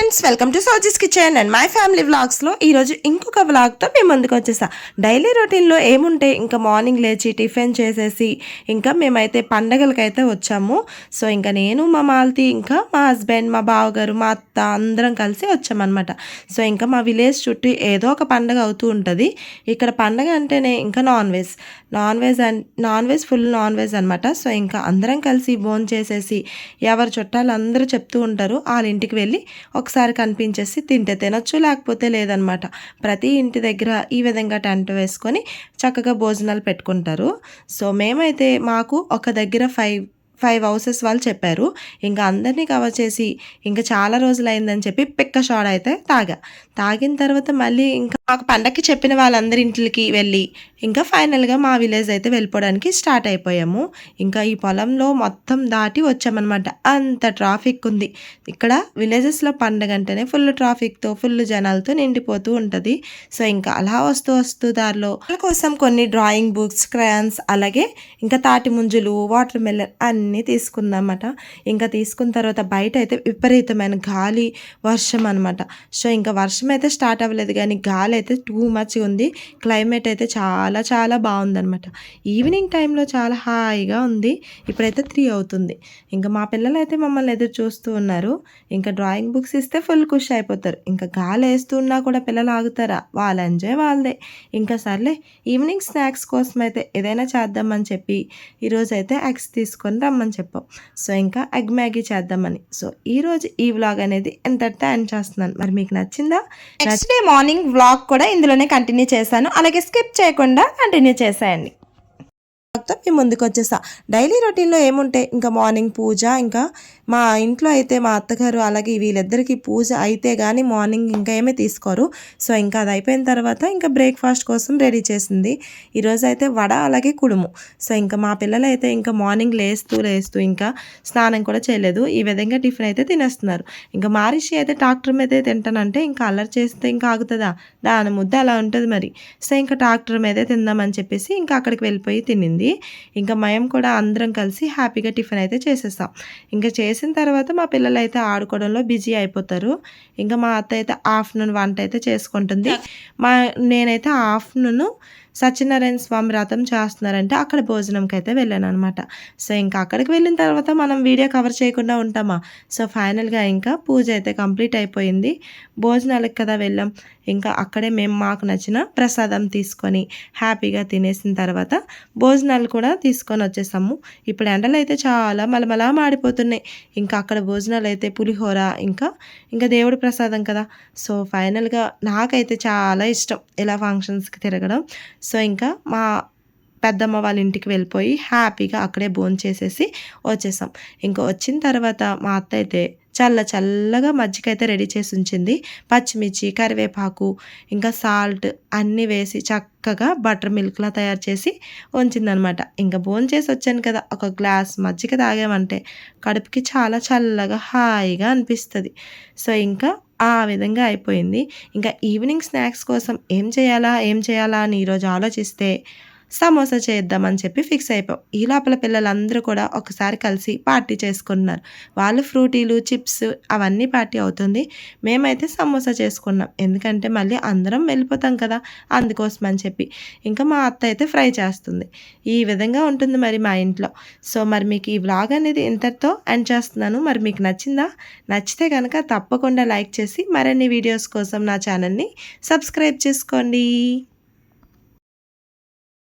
Friends, welcome to సోజీస్ kitchen and my family వ్లాగ్స్లో ఈరోజు ఇంకొక వ్లాగ్తో మేము ముందుకు వచ్చేసా. డైలీ రొటీన్లో ఏముంటే ఇంకా మార్నింగ్ లేచి టిఫిన్ చేసేసి ఇంకా మేమైతే పండగలకైతే వచ్చాము. సో ఇంకా నేను, మా మాల్తి, ఇంకా మా హస్బెండ్, మా బావగారు, మా అత్త అందరం కలిసి వచ్చామన్నమాట. సో ఇంకా మా విలేజ్ చుట్టూ ఏదో ఒక పండగ అవుతూ ఉంటుంది. ఇక్కడ పండగ అంటేనే ఇంకా non veg full non veg అనమాట. సో ఇంకా అందరం కలిసి భోజనం చేసేసి ఎవరి చుట్టాలు అందరూ చెప్తూ ఉంటారు వాళ్ళ ఇంటికి వెళ్ళి ఒకసారి కనిపించేసి తింటే తినొచ్చు, లేకపోతే లేదనమాట. ప్రతి ఇంటి దగ్గర ఈ విధంగా టెంట్ వేసుకొని చక్కగా భోజనాలు పెట్టుకుంటారు. సో మేమైతే మాకు ఒక దగ్గర ఫైవ్ హౌసెస్ వాళ్ళు చెప్పారు. ఇంకా అందరినీ కవర్ చేసి ఇంకా చాలా రోజులు అయిందని చెప్పి పిక్క షాడ్ అయితే తాగిన తర్వాత మళ్ళీ ఇంకా మాకు పండగకి చెప్పిన వాళ్ళందరి ఇంటికి వెళ్ళి ఇంకా ఫైనల్గా మా విలేజ్ అయితే వెళ్ళిపోవడానికి స్టార్ట్ అయిపోయాము. ఇంకా ఈ పొలంలో మొత్తం దాటి వచ్చామన్నమాట. అంత ట్రాఫిక్ ఉంది ఇక్కడ. విలేజెస్లో పండగ అంటేనే ఫుల్ ట్రాఫిక్తో, ఫుల్ జనాలతో నిండిపోతూ ఉంటుంది. సో ఇంకా అలా వస్తూ దారిలో వాళ్ళ కోసం కొన్ని డ్రాయింగ్ బుక్స్, క్రయాన్స్, అలాగే ఇంకా తాటి ముంజులు, వాటర్ మెలన్ అన్నీ తీసుకున్నామన్నమాట. ఇంకా తీసుకున్న తర్వాత బయట అయితే విపరీతమైన గాలి, వర్షం అనమాట. సో ఇంకా వర్షం అయితే స్టార్ట్ అవ్వలేదు కానీ గాలి అయితే టూ మచ్ ఉంది. క్లైమేట్ అయితే చాలా చాలా బాగుందనమాట. ఈవినింగ్ టైంలో చాలా హాయిగా ఉంది. ఇప్పుడైతే 3 అవుతుంది. ఇంకా మా పిల్లలు అయితే మమ్మల్ని ఎదురు చూస్తూ ఉన్నారు. ఇంకా డ్రాయింగ్ బుక్స్ ఇస్తే ఫుల్ ఖుషి అయిపోతారు. ఇంకా గాలి వేస్తున్నా కూడా పిల్లలు ఆగుతారా? వాళ్ళ ఎంజాయ్ వాళ్ళదే. ఇంకా సర్లే ఈవినింగ్ స్నాక్స్ కోసం అయితే ఏదైనా చేద్దామని చెప్పి ఈరోజు అయితే ఎగ్స్ తీసుకొని రమ్మని చెప్పాం. సో ఇంకా ఎగ్ మ్యాగీ చేద్దామని. సో ఈరోజు ఈ వ్లాగ్ అనేది ఎంతటితో ఎండ్ చేస్తున్నాను. మరి మీకు నచ్చిందా? నెక్స్ట్ డే మార్నింగ్ వ్లాగ్ కూడా ఇందులోనే కంటిన్యూ చేశాను. అలాగే స్కిప్ చేయకుండా కంటిన్యూ చేసేయండి. మేము ముందుకు వచ్చేసా. డైలీ రొటీన్లో ఏముంటే ఇంకా మార్నింగ్ పూజ, ఇంకా మా ఇంట్లో అయితే మా అత్తగారు అలాగే వీళ్ళిద్దరికీ పూజ అయితే కానీ మార్నింగ్ ఇంకా ఏమీ తీసుకోరు. సో ఇంకా అది అయిపోయిన తర్వాత ఇంకా బ్రేక్ఫాస్ట్ కోసం రెడీ చేసింది. ఈరోజు అయితే వడ అలాగే కుడుము. సో ఇంకా మా పిల్లలు అయితే ఇంకా మార్నింగ్ లేస్తూ ఇంకా స్నానం కూడా చేయలేదు. ఈ విధంగా టిఫిన్ అయితే తినేస్తున్నారు. ఇంకా మారిషి అయితే ట్రాక్టర్ మీద తింటానంటే ఇంకా అల్లరి చేస్తే ఇంకా ఆగుతుందా? దాని ముద్ద అలా ఉంటుంది మరి. సో ఇంకా ట్రాక్టర్ మీదే తిందామని చెప్పేసి ఇంకా అక్కడికి వెళ్ళిపోయి తినింది. ఇంకా మేము కూడా అందరం కలిసి హ్యాపీగా టిఫిన్ అయితే చేసేసాం. ఇంకా చేసిన తర్వాత మా పిల్లలు అయితే ఆడుకోవడంలో బిజీ అయిపోతారు. ఇంకా మా అత్త అయితే ఆఫ్టర్నూన్ వంట అయితే చేసుకుంటుంది. నేనైతే ఆఫ్టర్నూన్ సత్యనారాయణ స్వామి వ్రతం చేస్తున్నారంటే అక్కడ భోజనంకి అయితే వెళ్ళాను అనమాట. సో ఇంకా అక్కడికి వెళ్ళిన తర్వాత మనం వీడియో కవర్ చేయకుండా ఉంటామా? సో ఫైనల్గా ఇంకా పూజ అయితే కంప్లీట్ అయిపోయింది. భోజనాలకు కదా వెళ్ళాం. ఇంకా అక్కడే మేము మాకు నచ్చిన ప్రసాదం తీసుకొని హ్యాపీగా తినేసిన తర్వాత భోజనాలు కూడా తీసుకొని వచ్చేసాము. ఇప్పుడు ఎండలు అయితే చాలా మలమలా మాడిపోతున్నాయి. ఇంకా అక్కడ భోజనాలు అయితే పులిహోర, ఇంకా దేవుడి ప్రసాదం కదా. సో ఫైనల్గా నాకైతే చాలా ఇష్టం ఇలా ఫంక్షన్స్కి తిరగడం. సో ఇంకా మా పెద్దమ్మ వాళ్ళ ఇంటికి వెళ్ళిపోయి హ్యాపీగా అక్కడే భోంచేసేసి వచ్చేసాం. ఇంకా వచ్చిన తర్వాత మా అత్త అయితే చల్లగా మజ్జిగ అయితే రెడీ చేసి ఉంచింది. పచ్చిమిర్చి, కరివేపాకు, ఇంకా సాల్ట్ అన్నీ వేసి చక్కగా బటర్ మిల్క్లా తయారు చేసి ఉంచిందనమాట. ఇంకా భోంచేసి వచ్చాను కదా, ఒక గ్లాస్ మజ్జిగ తాగామంటే కడుపుకి చాలా చల్లగా హాయిగా అనిపిస్తుంది. సో ఇంకా ఆ విధంగా అయిపోయింది. ఇంకా ఈవినింగ్ స్నాక్స్ కోసం ఏం చేయాలా అని ఈరోజు ఆలోచిస్తే సమోసా చేద్దామని చెప్పి ఫిక్స్ అయిపోయాం. ఈ లోపల పిల్లలందరూ కూడా ఒకసారి కలిసి పార్టీ చేసుకున్నారు. వాళ్ళు ఫ్రూటీలు, చిప్స్ అవన్నీ పార్టీ అవుతుంది. మేమైతే సమోసా చేసుకున్నాం. ఎందుకంటే మళ్ళీ అందరం వెళ్ళిపోతాం కదా, అందుకోసం అని చెప్పి. ఇంకా మా అత్త అయితే ఫ్రై చేస్తుంది. ఈ విధంగా ఉంటుంది మరి మా ఇంట్లో. సో మరి మీకు ఈ వ్లాగ్ అనేది ఇంతటితో ఎండ్ చేస్తున్నాను. మరి మీకు నచ్చిందా? నచ్చితే కనుక తప్పకుండా లైక్ చేసి మరిన్ని వీడియోస్ కోసం నా ఛానల్ని సబ్స్క్రైబ్ చేసుకోండి.